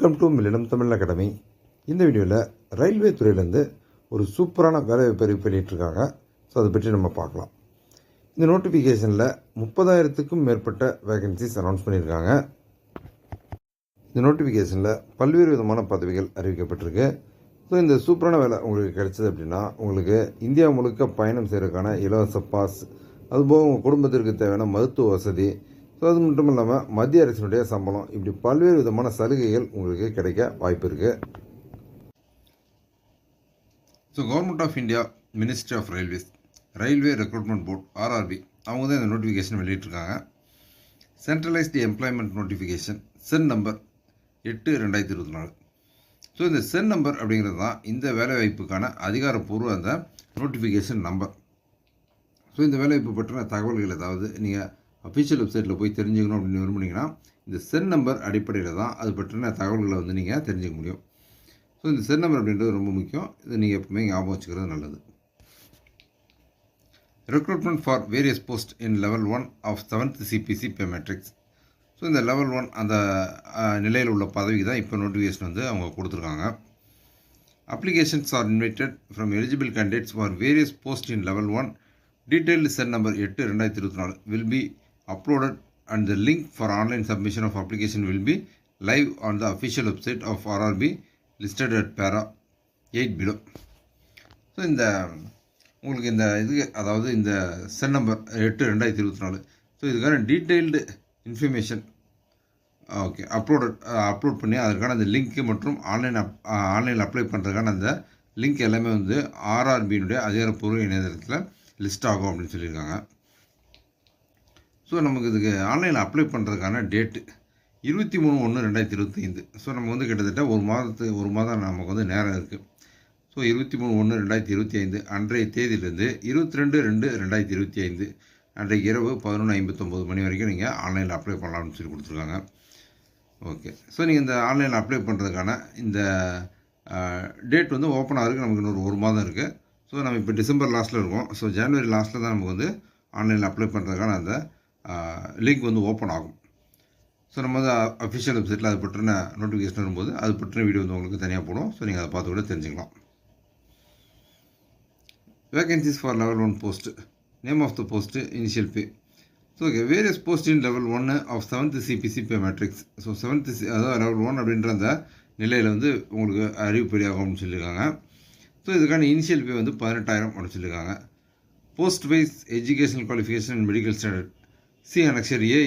Welcome to millennium Tamil academy. இந்த வீடியோவில் railway துறையிலேருந்து ஒரு சூப்பரான வேலைவாய்ப்பு அறிவிப்பு வெளியிட்டிருக்காங்க. ஸோ அதை பற்றி நம்ம பார்க்கலாம். இந்த நோட்டிஃபிகேஷனில் 30,000க்கும் மேற்பட்ட வேகன்சிஸ் அனௌன்ஸ் பண்ணியிருக்காங்க. இந்த நோட்டிஃபிகேஷனில் பல்வேறு விதமான பதவிகள் அறிவிக்கப்பட்டிருக்கு. ஸோ இந்த சூப்பரான வேலை உங்களுக்கு கிடைச்சது அப்படின்னா உங்களுக்கு இந்தியா முழுக்க பயணம் செய்கிறதுக்கான இலவச பாஸ், அதுபோக உங்கள் குடும்பத்திற்கு தேவையான மருத்துவ வசதி, ஸோ அது மட்டும் இல்லாமல் மத்திய அரசினுடைய சம்பளம், இப்படி பல்வேறு விதமான சலுகைகள் உங்களுக்கு கிடைக்க வாய்ப்பு இருக்குது. So government of India, ministry of railways, railway recruitment board RRB அவங்க தான் இந்த நோட்டிஃபிகேஷன் வெளியிட்டிருக்காங்க. Centralised employment notification CEN number 8/2024. So இந்த சென் நம்பர் அப்படிங்கிறது தான் இந்த வேலைவாய்ப்புக்கான அதிகாரப்பூர்வ அந்த நோட்டிஃபிகேஷன் நம்பர். ஸோ இந்த வேலைவாய்ப்பு பற்றின தகவல்கள் ஏதாவது நீங்கள் அஃபிஷியல் வெப்சைட்டில் போய் தெரிஞ்சுக்கணும் அப்படின்னு விரும்புனீங்கன்னா இந்த சென் நம்பர் அடிப்படையில் தான் அது பற்றின தகவல்களை வந்து நீங்கள் தெரிஞ்சுக்க முடியும். ஸோ இந்த சென் நம்பர் அப்படின்றது ரொம்ப முக்கியம். இது நீங்கள் எப்பவுமே ஞாபகம் வச்சுக்கிறது நல்லது. Recruitment for various post in level 1 of 7th CPC pay matrix. So இந்த லெவல் 1 அந்த நிலையில் உள்ள பதவிக்கு தான் இப்போ நோட்டிஃபிகேஷன் வந்து அவங்க கொடுத்துருக்காங்க. Applications R invited from eligible candidates for various post in level 1. Detailed Sen number 8/2024 will be uploaded and the link for online submission of application will be live on the official website of RRB listed at para 8 below. So இந்த உங்களுக்கு இந்த இது அதாவது இந்த CEN number 8/2024 so இதுக்கான detailed information okay upload பண்ணி அதற்கான அந்த லிங்க்கு மற்றும் ஆன்லைனில் அப்ளை பண்ணுறதுக்கான அந்த லிங்க் எல்லாமே வந்து RRBயினுடைய அதிகாரப்பூர்வ இணையதளத்தில் லிஸ்ட் ஆகும் அப்படின்னு சொல்லியிருக்காங்க. ஸோ நமக்கு இதுக்கு ஆன்லைனில் அப்ளை பண்ணுறதுக்கான டேட்டு 23/1/2025. ஸோ நம்ம வந்து கிட்டத்தட்ட ஒரு மாதம் நமக்கு வந்து நேரம் இருக்குது. ஸோ 23/1/2025 அன்றைய தேதியிலேருந்து 22/2/2025 அன்றைக்கு இரவு 11:59 மணி வரைக்கும் நீங்கள் ஆன்லைனில் அப்ளை பண்ணலாம்னு சொல்லி கொடுத்துருக்காங்க. ஓகே, ஸோ நீங்கள் இந்த ஆன்லைனில் அப்ளை பண்ணுறதுக்கான இந்த டேட் வந்து ஓப்பன் ஆகிறதுக்கு நமக்கு இன்னொரு ஒரு மாதம் இருக்குது. ஸோ நம்ம இப்போ டிசம்பர் லாஸ்ட்டில் இருக்கோம். ஸோ ஜனவரி லாஸ்ட்டில் தான் நமக்கு வந்து ஆன்லைனில் அப்ளை பண்ணுறதுக்கான அந்த லிங்க் வந்து ஓப்பன் ஆகும். ஸோ நம்ம வந்து அஃபிஷியல் வெப்சைட்டில் அது பற்றின நோட்டிஃபிகேஷன் வரும்போது அது பற்றின வீடியோ வந்து உங்களுக்கு தனியாக போடும். ஸோ நீங்கள் அதை பார்த்து கூட தெரிஞ்சுக்கலாம். Vacancies for level 1 post, name of the post, initial pay. So okay, various post in level 1 of 7th CPC pay matrix. So 7th அதாவது லெவல் 1 அப்படின்ற அந்த நிலையில் வந்து உங்களுக்கு அறிவிப்படியாகும் அப்படின்னு சொல்லியிருக்காங்க. ஸோ இதுக்கான இனிஷியல் பே வந்து 18,000 அப்படின்னு சொல்லியிருக்காங்க. Post wise educational qualification and medical standard C annexure A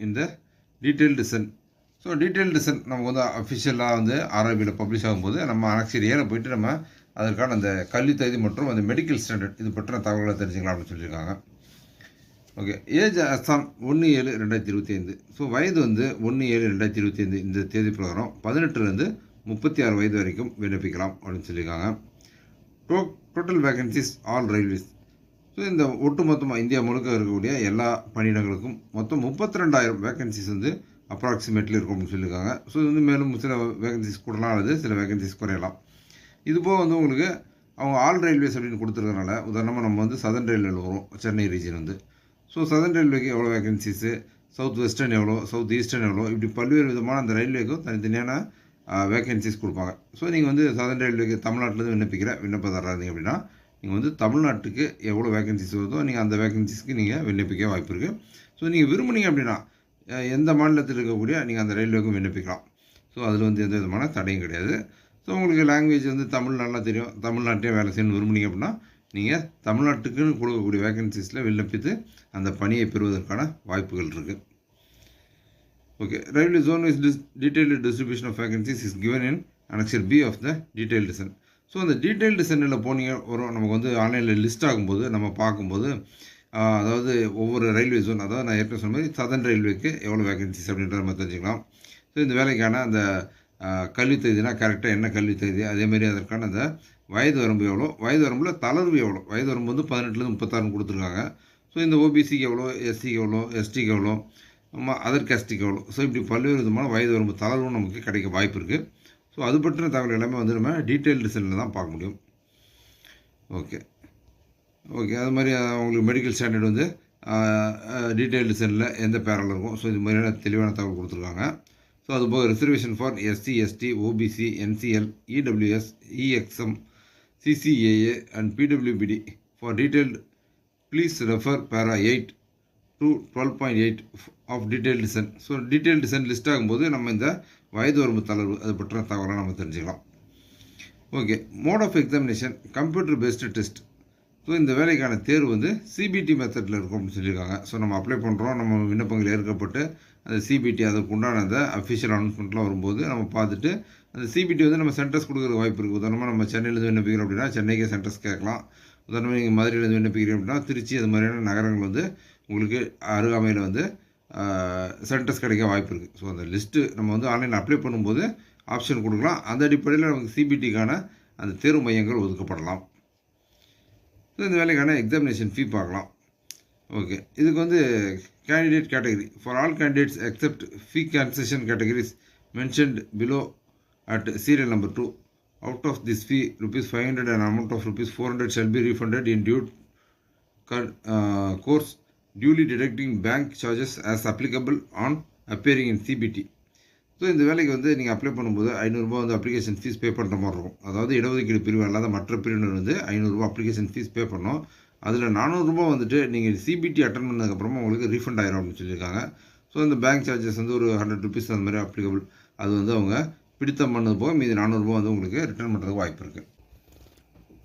in the detailed CEN. So detailed CEN நமக்கு வந்து அஃபிஷியலாக வந்து RRBயில் பப்ளிஷ் ஆகும்போது நம்ம அனெக்சர் Aல போய்ட்டு நம்ம அதற்கான அந்த கல்வி தகுதி மற்றும் அந்த மெடிக்கல் ஸ்டாண்டர்ட் இது பற்றின தகவல்களை தெரிஞ்சுக்கலாம் அப்படின்னு சொல்லியிருக்காங்க. Okay, age Assam 1/7/2025. ஸோ வயது வந்து 1/7/2025 இந்த தேதி பிரகாரம் 18லேருந்து 36 வயது வரைக்கும் விண்ணப்பிக்கலாம் அப்படின்னு சொல்லியிருக்காங்க. Total vacancies all railways. So இந்த ஒட்டுமொத்தமாக இந்தியா முழுக்க இருக்கக்கூடிய எல்லா பணியிடங்களுக்கும் மொத்தம் 32,000 வேகன்சிஸ் வந்து அப்ராக்சிமேட்லி இருக்கும் அப்படின்னு சொல்லியிருக்காங்க. ஸோ இது வந்து மேலும் சில வேகன்சிஸ் கூடலாம் அல்லது சில வேகன்சிஸ் குறையலாம். இதுபோக வந்து உங்களுக்கு அவங்க ஆல் ரயில்வேஸ் அப்படின்னு கொடுத்துருக்கனால உதாரணமாக நம்ம வந்து சதர்ன் ரயில்வேல வரும், சென்னை ரீஜன் வந்து. ஸோ சதர்ன் ரயில்வேக்கு எவ்வளோ வேகன்சிஸு, சவுத் வெஸ்டர்ன் எவ்வளோ, சவுத் ஈஸ்டர்ன் எவ்வளோ, இப்படி பல்வேறு விதமான அந்த ரயில்வேக்கும் தனித்தனியான வேகன்சிஸ் கொடுப்பாங்க. ஸோ நீங்கள் வந்து சதர்ன் ரயில்வேக்கு தமிழ்நாட்டிலேருந்து விண்ணப்பிக்கிற விண்ணப்பதாரராக இருந்தீங்க அப்படின்னா நீங்கள் வந்து தமிழ்நாட்டுக்கு எவ்வளோ வேகன்சிஸ் வருதோ நீங்கள் அந்த வேகன்சிஸ்க்கு நீங்கள் விண்ணப்பிக்க வாய்ப்பு இருக்குது. ஸோ நீங்கள் விரும்புனீங்க அப்படின்னா எந்த மாநிலத்தில் இருக்கக்கூடிய நீங்கள் அந்த ரயில்வேக்கும் விண்ணப்பிக்கலாம். ஸோ அதில் வந்து எந்த விதமான தடையும் கிடையாது. ஸோ உங்களுக்கு லாங்குவேஜ் வந்து தமிழ் நல்லா தெரியும், தமிழ்நாட்டிலே வேலை செய்யணும்னு விரும்புனீங்க அப்படின்னா நீங்கள் தமிழ்நாட்டுக்குன்னு கொடுக்கக்கூடிய வேகன்சிஸில் விண்ணப்பித்து அந்த பணியை பெறுவதற்கான வாய்ப்புகள் இருக்குது. Okay, railway zone wise detailed distribution of vacancies is given in annexure B of the detailed CEN. So அந்த டீட்டெயில்டு சென்னில் போனீங்க வரும் நமக்கு வந்து ஆன்லைனில் லிஸ்ட் ஆகும்போது நம்ம பார்க்கும்போது அதாவது ஒவ்வொரு ரயில்வே ஜோன், அதாவது நான் ஏற்கனவே சொன்ன மாதிரி சதர்ன் ரயில்வேக்கு எவ்வளோ வேகன்சிஸ் அப்படின்ற நம்ம தெரிஞ்சுக்கலாம். ஸோ இந்த வேலைக்கான அந்த கல்வி தகுதினா கரெக்டாக என்ன கல்வி தகுதி, அதேமாதிரி அதற்கான அந்த வயது வரம்பு எவ்வளோ, வயது வரம்பில் தளர்வு எவ்வளோ, வயது வரம்பு வந்து 18லேருந்து 36 கொடுத்துருக்காங்க. ஸோ இந்த OBCக்கு எவ்வளோ, SCக்கு எவ்வளோ, STக்கு எவ்வளோ, அதர் கேஸ்ட்டுக்கு எவ்வளோ, ஸோ இப்படி பல்வேறு விதமான வயது வரம்பு தளர்வும் நமக்கு கிடைக்க வாய்ப்பு இருக்குது. ஸோ அது பற்றின தகவல் எல்லாமே வந்து நம்ம டீட்டெயில்டு செல்லில் தான் பார்க்க முடியும். ஓகே, அது மாதிரி அவங்களுக்கு மெடிக்கல் ஸ்டாண்டர்ட் வந்து டீட்டெயில்டு செல்லில் எந்த பேரில் இருக்கும். ஸோ இது மாதிரியான தெளிவான தகவல் கொடுத்துருக்காங்க. ஸோ அதுபோக reservation for SC ST OBC NCL EWS EXM CCAA and PWBD for detailed please refer para 8 to 12.8 of detailed CEN. So detailed CEN list ஆகும்போது நம்ம இந்த வயது வரம்பு தளர்வு அது பற்றின தகவலை நம்ம தெரிஞ்சுக்கலாம். Okay, mode of examination computer based test. So இந்த வேலைக்கான தேர்வு வந்து சிபிடி மெத்தடில் இருக்கும் அப்படின்னு சொல்லியிருக்காங்க. ஸோ நம்ம அப்ளை பண்ணுறோம், நம்ம விண்ணப்பங்கள் ஏற்கப்பட்டு அந்த சிபிடி அதுக்கு உண்டான அந்த அஃபிஷியல் அனௌன்ஸ்மெண்ட்லாம் வரும்போது நம்ம பார்த்துட்டு அந்த சிபிடி வந்து நம்ம சென்டர்ஸ் கொடுக்குற வாய்ப்பு இருக்குது. உதாரணமாக நம்ம சென்னையிலேருந்து விண்ணப்பிக்கிறோம் அப்படின்னா சென்னைக்கே சென்டர்ஸ் கேட்கலாம். உதாரணமாக நீங்கள் மதுரையிலேருந்து விண்ணப்பிக்கிறோம் அப்படின்னா திருச்சி அது மாதிரியான நகரங்கள் வந்து உங்களுக்கு அருகாமையில் வந்து சென்டர்ஸ் கிடைக்க வாய்ப்பு இருக்குது. ஸோ அந்த லிஸ்ட்டு நம்ம வந்து ஆன்லைனில் அப்ளை பண்ணும்போது ஆப்ஷன் கொடுக்கலாம். அந்த அடிப்படையில் நமக்கு சிபிடிக்கான அந்த தேர்வு மையங்கள் ஒதுக்கப்படலாம். ஸோ இந்த வேலைக்கான எக்ஸாமினேஷன் ஃபீ பார்க்கலாம். ஓகே, இதுக்கு வந்து candidate category for all candidates except fee concession categories mentioned below at serial number 2. Out of this fee ₹500 and amount of ₹400 shall be refunded in due course, duly deducting bank charges as applicable on appearing in CBT. So இந்த வேலைக்கு வந்து நீங்கள் apply பண்ணும்போது ₹500 வந்து application fees பே பண்ணுற மாதிரி இருக்கும். அதாவது இடஒதுக்கீடு பிரிவு அல்லாத மற்ற பிரிவினர் வந்து ₹500 அப்ளிகேஷன் ஃபீஸ் பே பண்ணோம். அதில் ₹400 வந்துட்டு நீங்கள் சிபிடி அட்டன் பண்ணதுக்கப்புறமா உங்களுக்கு ரீஃபண்ட் ஆயிரும் அப்படின்னு சொல்லியிருக்காங்க. ஸோ இந்த பேங்க் சார்ஜஸ் வந்து ஒரு ₹100 அந்த மாதிரி அப்ளிகபிள். அது வந்து அவங்க பிடித்தம் பண்ணது போக மீதி ₹400 வந்து உங்களுக்கு ரிட்டர்ன் பண்ணுறதுக்கு வாய்ப்பு இருக்குது.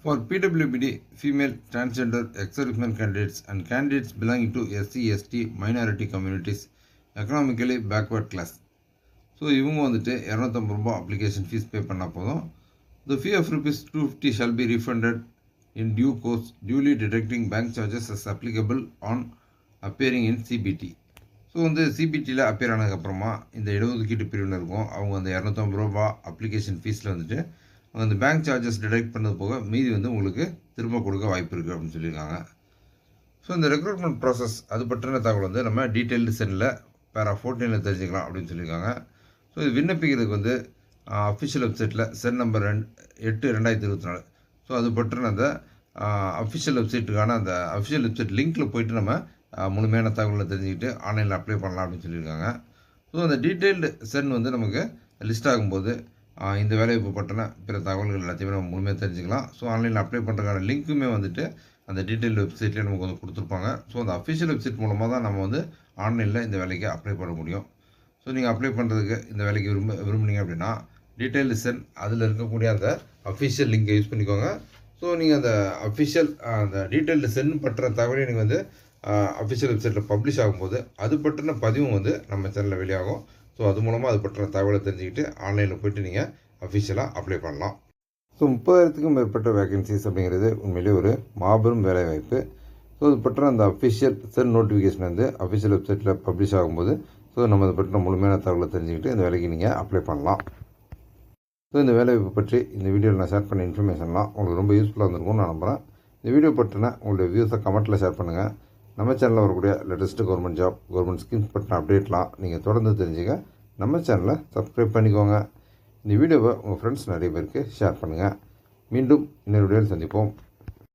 For PWBD female transgender ex serviceman candidates and candidates belonging to SC ST minority communities economically backward class. So இவங்க வந்துட்டு ₹250 அப்ளிகேஷன் ஃபீஸ் பே பண்ணால் போதும். The fee of ₹250 shall be refunded in due course duly deducting bank charges as applicable on appearing in CBT. So வந்து சிபிடியில் appear ஆனதுக்கப்புறமா இந்த இடஒதுக்கீட்டு பிரிவினருக்கும் அவங்க அந்த ₹250 அப்ளிகேஷன் ஃபீஸில் வந்துட்டு அந்த பேங்க் சார்ஜஸ் டிடக்ட் பண்ணது போக மீதி வந்து உங்களுக்கு திரும்ப கொடுக்க வாய்ப்பு இருக்குது அப்படின்னு சொல்லியிருக்காங்க. ஸோ இந்த ரெக்ரூட்மெண்ட் ப்ராசஸ் அது பற்றின தகவல் வந்து நம்ம டீட்டெயில்டு சென்னில் பேரா 14 தெரிஞ்சுக்கலாம் அப்படின்னு சொல்லியிருக்காங்க. ஸோ இது விண்ணப்பிக்கிறதுக்கு வந்து அஃபிஷியல் வெப்சைட்டில் சென் நம்பர் 8/2024. ஸோ அது பற்றின அந்த அஃபிஷியல் வெப்சைட்டுக்கான அந்த அஃபிஷியல் வெப்சைட் லிங்க்கில் போய்ட்டு நம்ம முழுமையான தகவலை தெரிஞ்சுக்கிட்டு ஆன்லைனில் அப்ளை பண்ணலாம் அப்படின்னு சொல்லியிருக்காங்க. ஸோ அந்த டீட்டெயில்டு சென் வந்து நமக்கு லிஸ்ட் ஆகும்போது இந்த வேலைவாய்ப்பு பற்றின பிற தகவல்கள் எல்லாத்தையுமே நம்ம முழுமையாக தெரிஞ்சுக்கலாம். ஸோ ஆன்லைனில் அப்ளை பண்ணுறதுக்கான லிங்க்குமே வந்துட்டு அந்த டீட்டெயில்டு வெப்சைட்லேயே நமக்கு வந்து கொடுத்துருப்பாங்க. ஸோ அந்த அஃபிஷியல் வெப்சைட் மூலமாக தான் நம்ம வந்து ஆன்லைனில் இந்த வேலைக்கு அப்ளை பண்ண முடியும். ஸோ நீங்கள் அப்ளை பண்ணுறதுக்கு இந்த வேலைக்கு விரும்புனீங்க அப்படின்னா டீட்டெயில்டு சென் அதில் இருக்கக்கூடிய அந்த அஃபிஷியல் லிங்கை யூஸ் பண்ணிக்கோங்க. ஸோ நீங்கள் அந்த அஃபிஷியல் அந்த டீட்டெயில்டு சென் பற்றின தகவலை நீங்கள் வந்து அஃபிஷியல் வெப்சைட்டில் பப்ளிஷ் ஆகும்போது அது பற்றின பதிவும் வந்து நம்ம சேனலில் வெளியாகும். ஸோ அது மூலமாக அது பற்றின தகவலை தெரிஞ்சுக்கிட்டு ஆன்லைனில் போய்ட்டு நீங்கள் அஃபிஷியலாக அப்ளை பண்ணலாம். ஸோ 30,000க்கும் மேற்பட்ட வேகன்சிஸ் அப்படிங்கிறது உண்மையிலே ஒரு மாபெரும் வேலைவாய்ப்பு. ஸோ அது பற்றின அந்த அஃபிஷியல் சென் நோட்டிஃபிகேஷன் வந்து அஃபிஷியல் வெப்சைட்டில் பப்ளிஷ் ஆகும்போது ஸோ நம்ம அதை பற்றின முழுமையான தகவலை தெரிஞ்சுக்கிட்டு இந்த வேலைக்கு நீங்கள் அப்ளை பண்ணலாம். ஸோ இந்த வேலைவாய்ப்பு பற்றி இந்த வீடியோவில் நான் ஷேர் பண்ண இன்ஃபர்மேஷன்லாம் உங்களுக்கு ரொம்ப யூஸ்ஃபுல்லாக இருந்திருக்கும்னு நான் நம்புகிறேன். இந்த வீடியோ பற்றின உங்களுடைய வியூஸை கமெண்ட்டில் ஷேர் பண்ணுங்கள். நம்ம சேனலில் வரக்கூடிய latest government job government schemes பற்றின அப்டேட்லாம் நீங்கள் தொடர்ந்து தெரிஞ்சுக்க நம்ம சேனலை சப்ஸ்கிரைப் பண்ணிக்கோங்க. இந்த வீடியோவை உங்கள் ஃப்ரெண்ட்ஸ் நிறைய பேருக்கு ஷேர் பண்ணுங்கள். மீண்டும் இன்னொரு வீடியோவில் சந்திப்போம்.